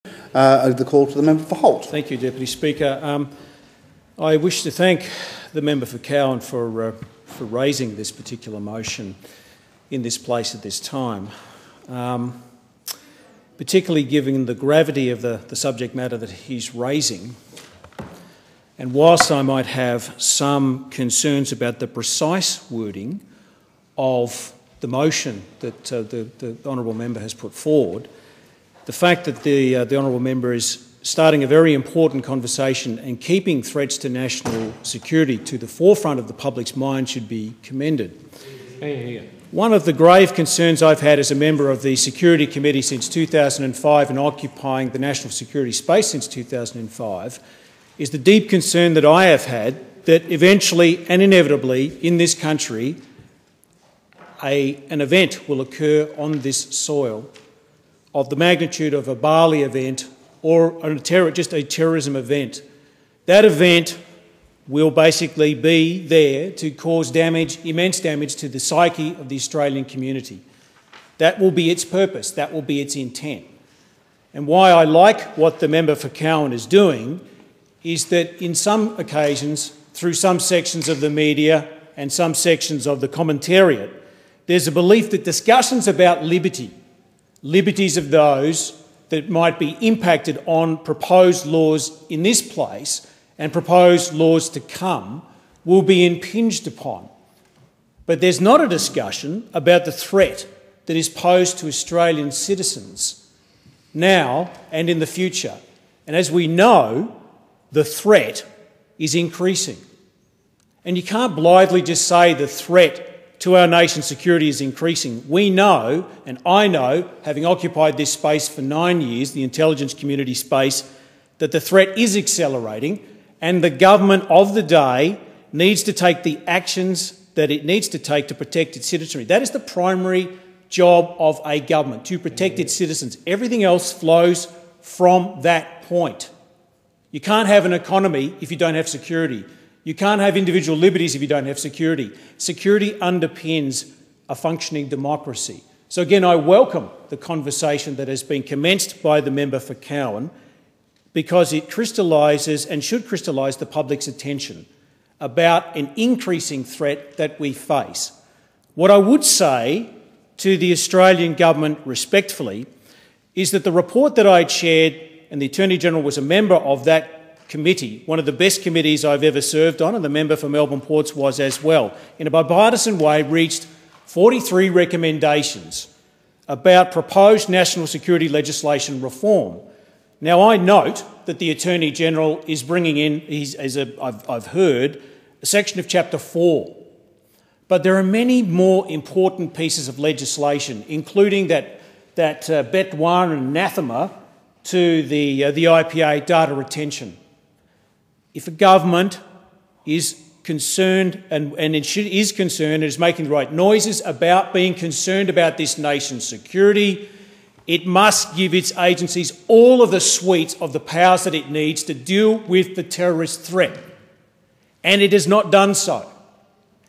The call to the member for Holt. Thank you, Deputy Speaker. I wish to thank the member for Cowan for raising this particular motion in this place at this time, particularly given the gravity of the subject matter that he's raising. And whilst I might have some concerns about the precise wording of the motion that the honourable member has put forward, the fact that the honourable member is starting a very important conversation and keeping threats to national security to the forefront of the public's mind should be commended. One of the grave concerns I've had as a member of the Security Committee since 2005 and occupying the national security space since 2005 is the deep concern that I have had that eventually and inevitably in this country an event will occur on this soil of the magnitude of a Bali event or just a terrorism event. That event will basically be there to cause damage, immense damage to the psyche of the Australian community. That will be its purpose, that will be its intent. And why I like what the member for Cowan is doing is that in some occasions, through some sections of the media and some sections of the commentariat, there's a belief that discussions about liberties of those that might be impacted on proposed laws in this place and proposed laws to come will be impinged upon. But there's not a discussion about the threat that is posed to Australian citizens now and in the future. And as we know, the threat is increasing. And you can't blithely just say the threat to our nation's security is increasing. We know, and I know, having occupied this space for 9 years, the intelligence community space, that the threat is accelerating and the government of the day needs to take the actions that it needs to take to protect its citizenry. That is the primary job of a government, to protect its citizens. Everything else flows from that point. You can't have an economy if you don't have security. You can't have individual liberties if you don't have security. Security underpins a functioning democracy. So again, I welcome the conversation that has been commenced by the member for Cowan because it crystallises and should crystallise the public's attention about an increasing threat that we face. What I would say to the Australian government respectfully is that the report that I chaired, and the Attorney-General was a member of that committee, one of the best committees I've ever served on, and the member for Melbourne Ports was as well, in a bipartisan way reached 43 recommendations about proposed national security legislation reform. Now, I note that the Attorney-General is bringing in, I've heard, a section of Chapter 4. But there are many more important pieces of legislation, including that Betwan and anathema to the IPA data retention. If a government is concerned and is concerned and is making the right noises about being concerned about this nation's security, it must give its agencies all of the suites of the powers that it needs to deal with the terrorist threat. And it has not done so.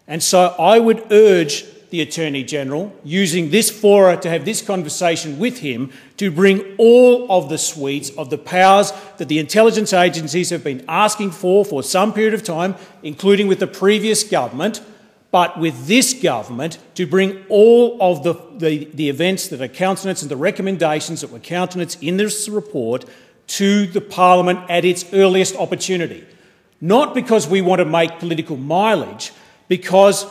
And so I would urge the Attorney-General, using this fora to have this conversation with him, to bring all of the suites of the powers that the intelligence agencies have been asking for some period of time, including with the previous government, but with this government, to bring all of the events that are countenanced and the recommendations that were countenanced in this report to the Parliament at its earliest opportunity. Not because we want to make political mileage, because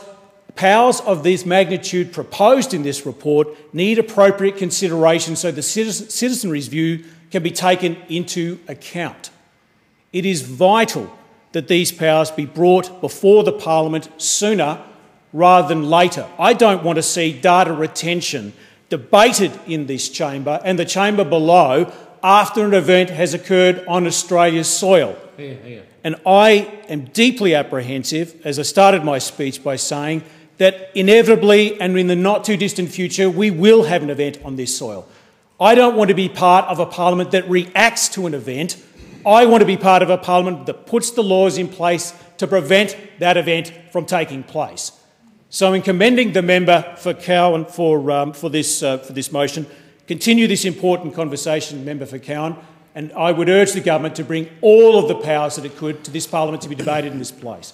powers of this magnitude proposed in this report need appropriate consideration so the citizenry's view can be taken into account. It is vital that these powers be brought before the Parliament sooner rather than later. I don't want to see data retention debated in this chamber and the chamber below after an event has occurred on Australia's soil. And I am deeply apprehensive, as I started my speech by saying, that inevitably and in the not-too-distant future we will have an event on this soil. I don't want to be part of a parliament that reacts to an event. I want to be part of a parliament that puts the laws in place to prevent that event from taking place. So in commending the member for Cowan for this motion, continue this important conversation, Member for Cowan, and I would urge the government to bring all of the powers that it could to this parliament to be debated in this place.